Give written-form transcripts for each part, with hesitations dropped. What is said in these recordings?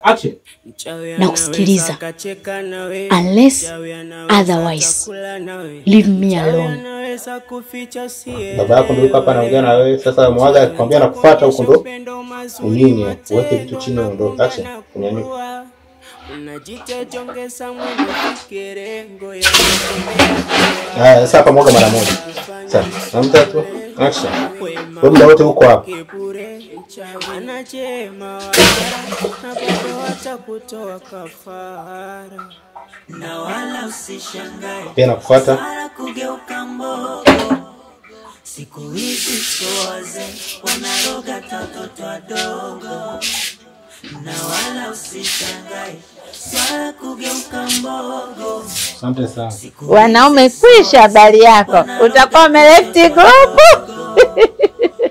Action. Na kusikiliza. Unless otherwise. Leave me alone. Baba yako ndio hapa anaongea na wewe. Sasa mwaga akwambia na kufuata huko ndo. Unyinyi, uweke vitu chini ndo. Action. Kunyanyuka. Sasa hapa mwaga mara moja. Sasa, na mtatu. Action. Wewe muda wote uko hapa. Anachema na bado kutoa kafara na wala usishangae pia nakufuata kugeuka mbogo siku hizi soaze wanaroga watoto wadogo na wala usishangae swala kugeuka mbogo. Asante sana. Wanaume kwisha habari yako. Utakuwa umelefti group.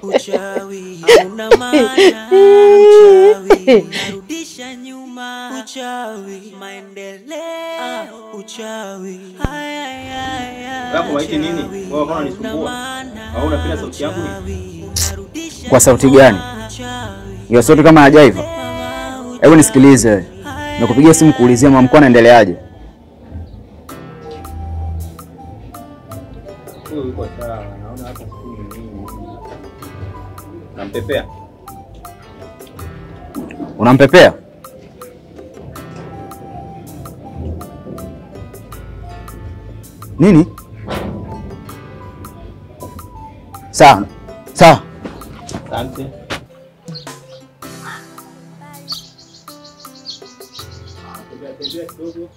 Uchawi hauna maana, uchawi unarudisha nyuma, uchawi maendeleo, uchawi Hapo waiki nini? Wao kama nisumbua. Au unapenda sauti yangu ni? Kwa sauti gani? Hiyo sauti kama hajaiva. Hebu nisikilize wewe. Nakupigia simu kuulizia mama mkuu anaendeleaje. Uko sawa, naona hapa siku nini. Nampepea. Unampepea? Nini? Sawa. Sawa. Asante. Tembea kidogo.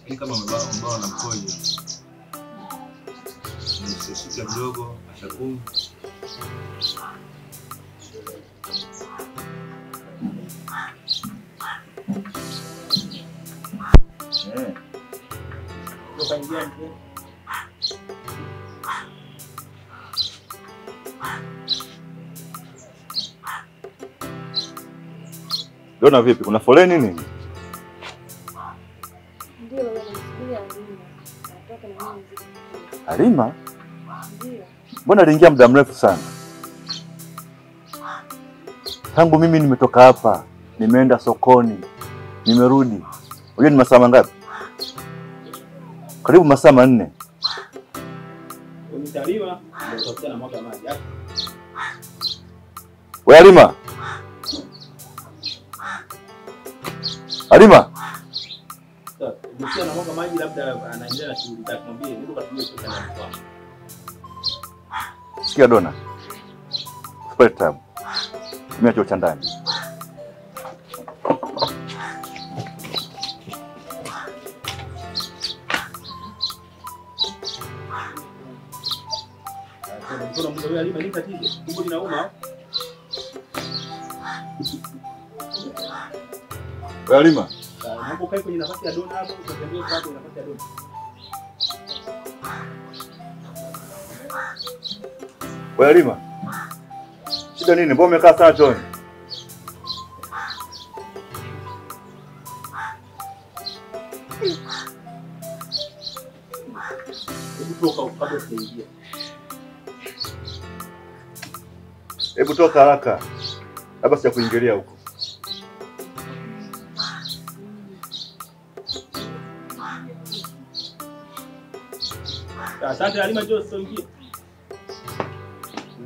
Ni kama mbao na mkojo. Nisishike kidogo, ashakum. Toka ingia mtu. Dona vipi? Kuna foleni nini? Ndio wanamsikia Natoka na mimi. Halima? Ndio. Mbona aliingia muda mrefu sana? Tangu mimi nimetoka hapa, nimeenda sokoni, nimerudi. Unajua ni masaa mangapi? Karibu masaa 4. Unitaliwa ndio utakuta na mwaka maji hapo. Wewe Halima? Halima? Sasa, ukisikia na mwaka maji labda anaendelea na shughuli zake, mwambie ndio katumie pesa na kwa. Sikia Dona. Spare tab. Tumia choo cha ndani. Kuna mtu yule Halima ni tatizo. Tumbo linauma. Wewe Halima? Hapo kai kwenye nafasi ya Dona hapo, utatembea hapo nafasi ya Dona. Wewe Halima? Shida nini? Mbona umekaa sana chooni? Hebu toka haraka. Labda sija kuingilia huko. Asante Halima, njoo usiingie.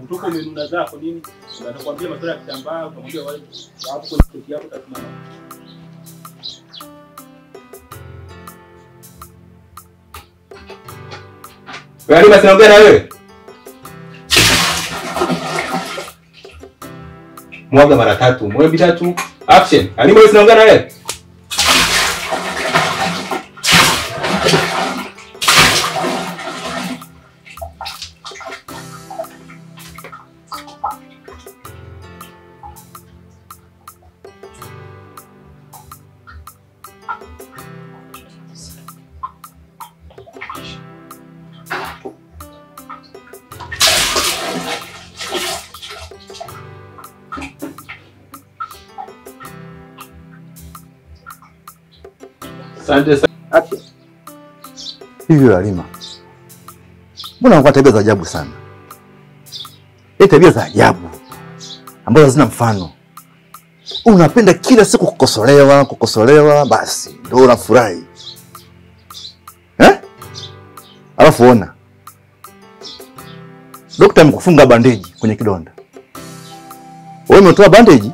Mtoko umenuna zako nini? Anakuambia masuala ya kitambaa, ukamwambia wale hapo kwenye kiti yako utasimama. Wewe Halima, sinaongea na wewe. Mwaga mara 3, moja 3, action. Halima, wewe sinaongea na wewe. Asante sana. Acha. Hivyo Halima. Mbona unakuwa tabia za ajabu sana? tabia za ajabu ambazo hazina mfano. Unapenda kila siku kukosolewa, basi ndio unafurahi. Alafu ona. Daktari amekufunga bandeji kwenye kidonda. Wewe umetoa bandeji,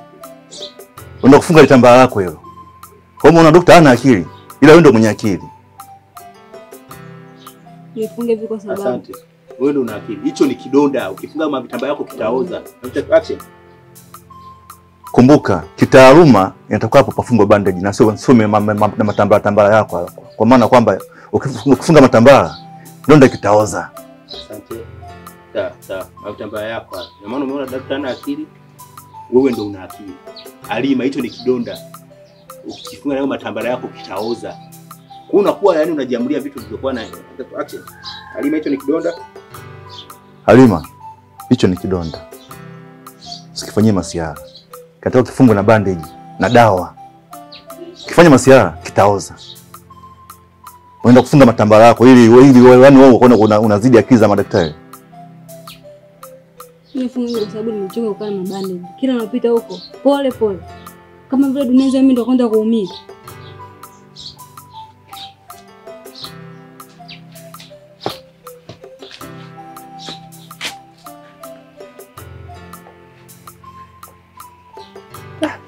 unaenda kufunga litambaa lako hilo. Kwa hiyo unaona daktari hana akili, ila wewe ndio mwenye akili. Nifunge vipi kwa sababu? Asante. Wewe ndio una akili. Hicho ni kidonda. Ukifunga vitambaa yako kitaoza. Action. Kumbuka, kitaaluma inatakiwa hapo pafungwe bandage na sio na matambara yako. Kwa maana kwamba ukifunga matambara donda kitaoza. Asante. Sawa. Matambaa yako. Na maana umeona daktari ana akili. Wewe ndio una akili. Halima, hicho ni kidonda. Ukifunga nayo matambara yako kitaoza. Kwa unakuwa yani unajiamulia vitu vilivyokuwa na action. Halima, hicho ni kidonda. Halima, hicho ni kidonda. Usikifanyie masiara. Kataka kifungwe na bandage na dawa. Kifanya masiara kitaoza. Unaenda kufunga matambara yako ili yani wewe unazidi akili za madaktari. Nifunge kwa sababu nimechoka kukaa na bandage. Kila napita huko pole. Kama vile dunia nzima mimi ndo kwenda kuumia.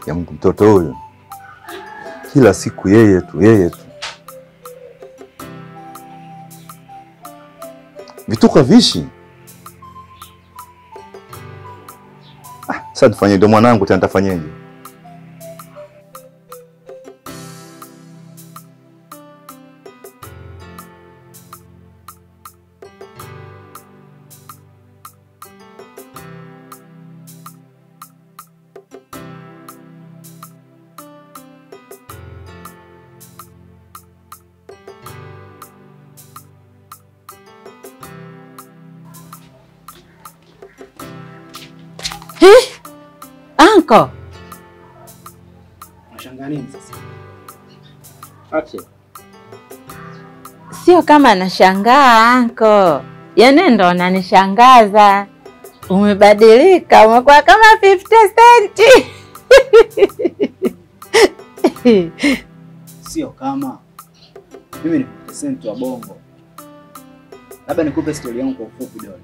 Ya Mungu, mtoto huyo kila siku yeye tu. Vituko vishi. Sasa tufanye ndio mwanangu tena nitafanyaje? Anko. Unashangaa nini sasa? Action. Sio kama nashangaa anko. Yaani ndo unanishangaza. Umebadilika, umekuwa kama 50 cent. Sio kama. Mimi ni 50 cent wa bongo. Labda nikupe story yangu kwa ufupi dogo.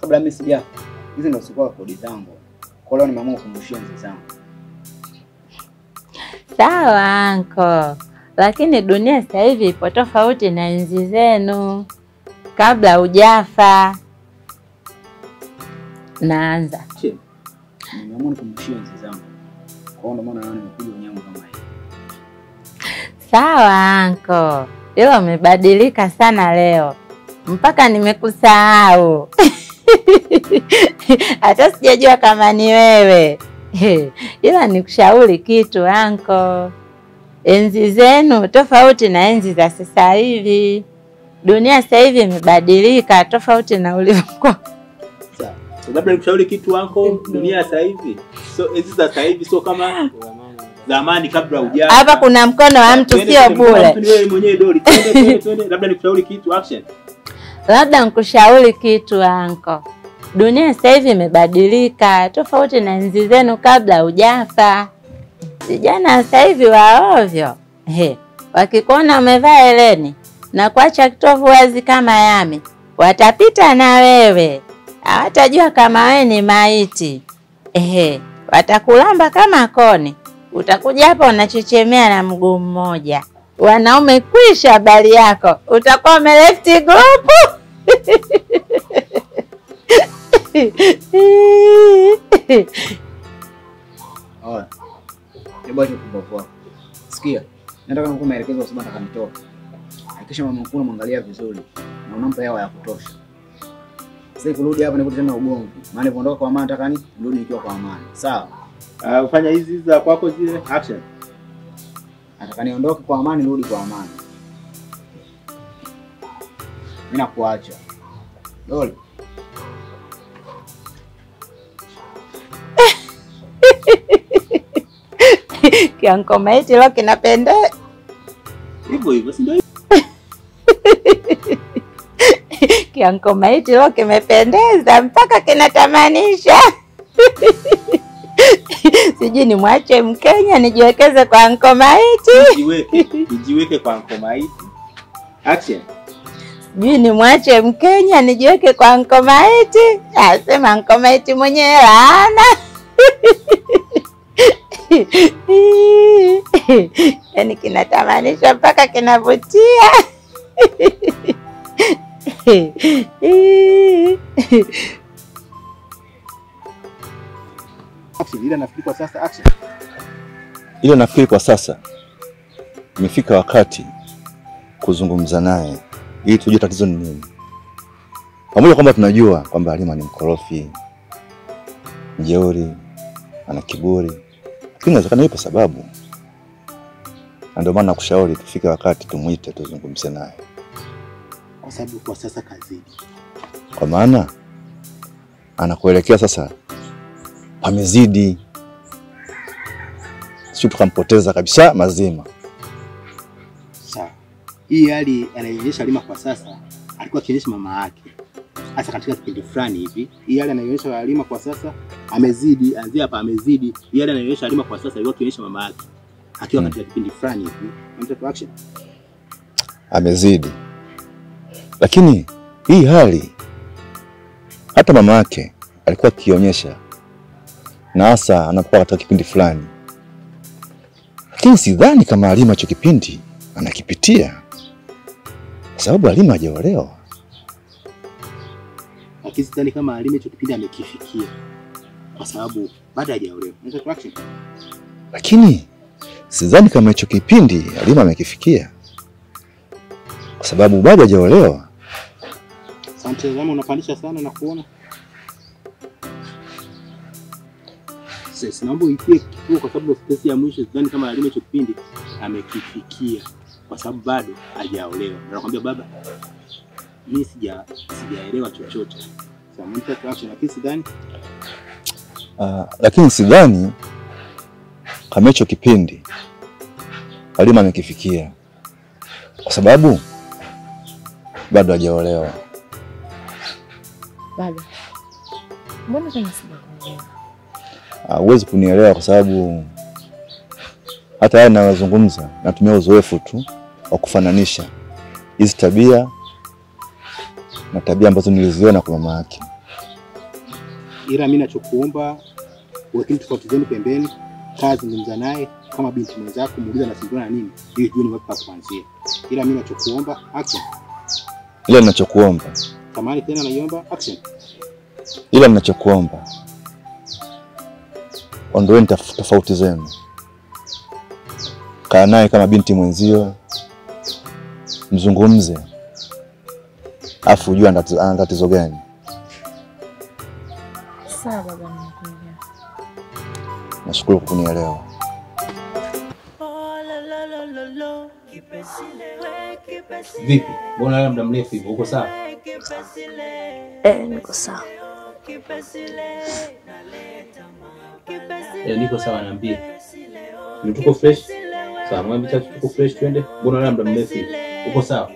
Kabla mimi sija. Hizi ndo sikuwa kodi zangu. Kwa leo nimeamua kumshia mzee zangu. Sawa anko. Lakini dunia sasa hivi ipo tofauti na enzi zenu. Kabla hujafa. Naanza. Nimeamua kumshia mzee zangu. Kwa hiyo maana nimekuja unyango kama hivi. Sawa anko. Ila umebadilika sana leo. Mpaka nimekusahau. Hata sijajua kama ni wewe. Ila nikushauri kitu anko. Enzi zenu tofauti na enzi za sasa hivi. Dunia sasa hivi imebadilika tofauti na ulivyokuwa. Sawa. Labda nikushauri kitu anko, dunia sasa hivi. So enzi za sasa hivi sio kama zamani kabla hujafa. Hapa kuna mkono wa mtu sio bure. Mtu wewe mwenyewe doli. Twende. Labda nikushauri kitu action. Labda nikushauri kitu anko. Dunia sasa hivi imebadilika tofauti na enzi zenu kabla hujafa. Vijana sasa hivi waovyo. Wakikuona umevaa heleni na kuacha kitovu wazi kama yami, watapita na wewe. Hawatajua kama wewe ni maiti. Watakulamba kama koni. Utakuja hapa unachechemea na mguu mmoja. Wanaume kwisha habari yako. Utakuwa umeleft group. Oya. Hebu tukupoa. Sikia. Nataka nikupe maelekezo kwa sababu nataka nitoke. Hakikisha mama mkuu unamwangalia vizuri na unampa hewa ya kutosha. Sasa kurudi hapa nikute tena ugomvi. Maana niondoka kwa amani nataka nirudi nikiwa kwa amani. Sawa? Ufanya hizi za kwako zile action. Nataka niondoke kwa amani nirudi kwa amani. Mimi nakuacha. Dole. Kianko maiti leo kinapenda. Hivyo si ndio? Kianko Maiti leo kimependeza mpaka kinatamanisha. Sijui nimwache Mkenya nijiwekeze kwa Anko Maiti. Nijiweke kwa Anko Maiti. Action. Sijui nimwache Mkenya nijiweke kwa Anko Maiti. Asema Anko Maiti mwenyewe hana. Yaani kinatamanisha mpaka kinavutia. Ila nafikiri kwa sasa action. Ila nafikiri kwa sasa imefika wakati kuzungumza naye ili tujue tatizo ni nini. Pamoja kwamba tunajua kwamba Halima ni mkorofi, mjeuri, ana kiburi, lakini inawezekana ipo sababu. Ndio maana nakushauri tufike wakati tumuite tuzungumze naye. Kwa sababu kwa sasa kazini. Kwa maana anakuelekea sasa pamezidi. Sio tukampoteza kabisa mazima. Sawa. Hii hali anaonyesha Halima kwa sasa alikuwa akionyesha mama yake. Hasa katika kipindi fulani hivi. Hii hali anaonyesha Halima kwa sasa amezidi, anzia hapa amezidi. Hii hali anaonyesha Halima kwa sasa alikuwa akionyesha mama yake. Akiwa katika kipindi fulani hivi. Mtatu action. Amezidi. Lakini hii hali hata mama yake alikuwa akionyesha, na hasa anapokuwa katika kipindi fulani. Lakini sidhani kama Halima hicho kipindi anakipitia, kwa sababu Halima hajaolewa. Lakini sidhani kama Halima hicho kipindi amekifikia, kwa sababu bado hajaolewa. Mtatu action. Lakini sidhani kama hicho kipindi Halima amekifikia, kwa sababu bado hajaolewa. Asante, kama unapandisha sana na kuona. Sasa naomba uitie kituo kwa sababu space ya mwisho sidhani kama Halima hicho kipindi amekifikia, kwa sababu bado hajaolewa. Nakwambia baba, mimi sijaelewa chochote. Sasa mtatu action, lakini sidhani. Lakini sidhani kama hicho kipindi Halima amekifikia, kwa sababu bado hajaolewa. Baba, mbona kama sijakuelewa? Huwezi kunielewa kwa sababu hata yeye anazungumza natumia uzoefu tu wa kufananisha hizi tabia na tabia ambazo niliziona kwa mama yake. Ila mimi nachokuomba uweke tofauti zenu pembeni, kazi zungumza naye kama binti mwenzako, muulize anasindwa na nini ili tujue ni wapi pa kuanzia. Ila mimi nachokuomba action. Ila ninachokuomba. Tamani tena naiomba action. Ila ninachokuomba, ondoeni tofauti zenu. Kaa naye kama binti mwenzio, mzungumze. Afu ujue ana tatizo gani. Sawa baba, nimekuelewa. Nashukuru kwa kunielewa. Vipi? Mbona leo muda mrefu hivyo? Uko sawa? Niko sawa. Niko sawa, niambie. Tuko fresh? Sawa, mwambie tuko fresh twende. Mbona leo muda mrefu hivyo? Uko sawa?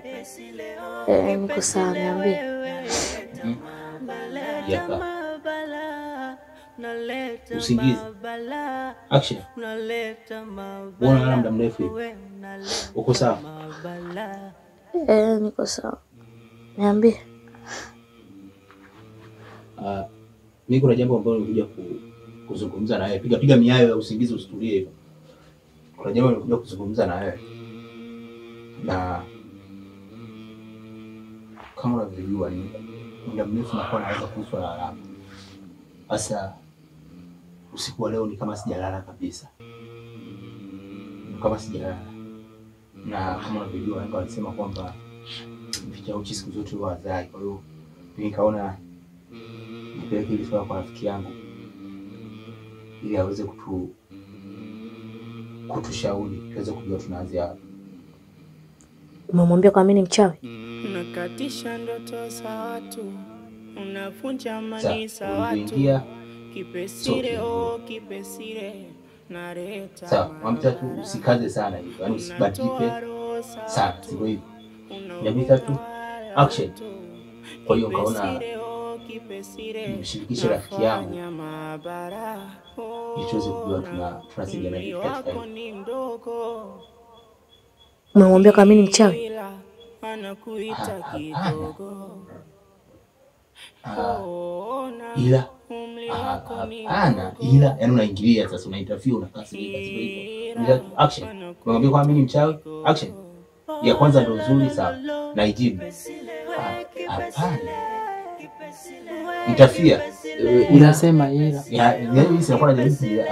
Niko sawa, niambie. Yaka. Usingizi. Action. Mbona leo muda mrefu hivyo? Uko sawa? Niko sawa. Niambie. Mimi kuna jambo ambalo nilikuja kuzungumza na wewe. Piga miayo ya usingizi usitulie hivyo. Kuna jambo nilikuja kuzungumza na wewe. Na kama unavyojua ni muda mrefu nakuwa naweza kuhusu la Halima. Sasa usiku wa leo ni kama sijalala kabisa. Kama sijalala. Na kama unavyojua wengi walisema kwamba mficha uchi siku zote huwa hazai. Kwa hiyo nikaona nipeleke ile swala kwa rafiki yangu ili aweze kutushauri tuweze kujua tunaanzia wapi. Umemwambia kwa mimi ni mchawi? Unakatisha ndoto za watu, unavunja amani za watu. Kipesile kipesile nareta. Sawa, mwambie tu usikaze sana hivyo. Yaani usibadilike sana, sio hivyo. Mwambie tu action. Kwa hiyo kaona nimshirikishe rafiki yangu ili tuweze kujua tunasaidiana vipi katika hili. Umemwambia kama mimi ni mchawi? Ila ila yani unaingilia sasa, unainterview unakasirika hivyo. Ila action. Umemwambia kwa mimi ni mchawi? Action. Ya kwanza ndio nzuri sawa. Na ijibu. Hapana. Interfere. Unasema ila. Yaani sinakuwa najaribu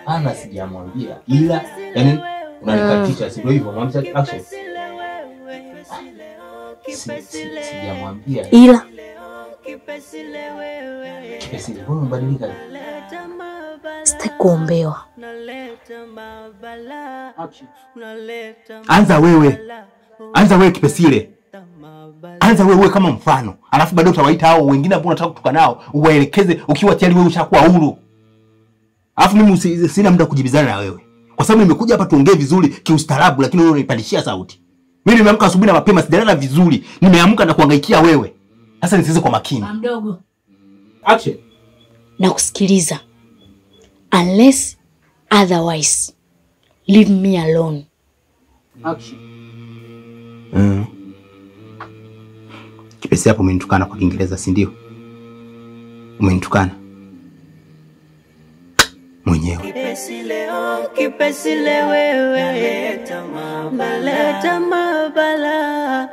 hapana sijamwambia. Ila yani unanikatisha sio hivyo. Mwambie action. Sijamwambia. Ila Kipesi mbona mbadilika? sitakuombewa. Anza wewe Kipesile. Anza wewe kama mfano. Alafu baadaye utawaita hao wengine ambao unataka kutuka nao, uwaelekeze ukiwa tayari wewe ushakuwa huru. Alafu mimi sina muda kujibizana na wewe. Kwa sababu nimekuja hapa tuongee vizuri kiustaarabu, lakini wewe unanipandishia sauti. Mimi nimeamka asubuhi na mapema sijalala vizuri. Nimeamka na kuhangaikia wewe. Sasa nisikize kwa makini. Mdogo. Action. Na kusikiliza. Unless otherwise, leave me alone. Action. Kipesi hapo umenitukana kwa Kiingereza, si ndio? Umenitukana mwenyewe. Kipesi leo wewe, naleta mabala.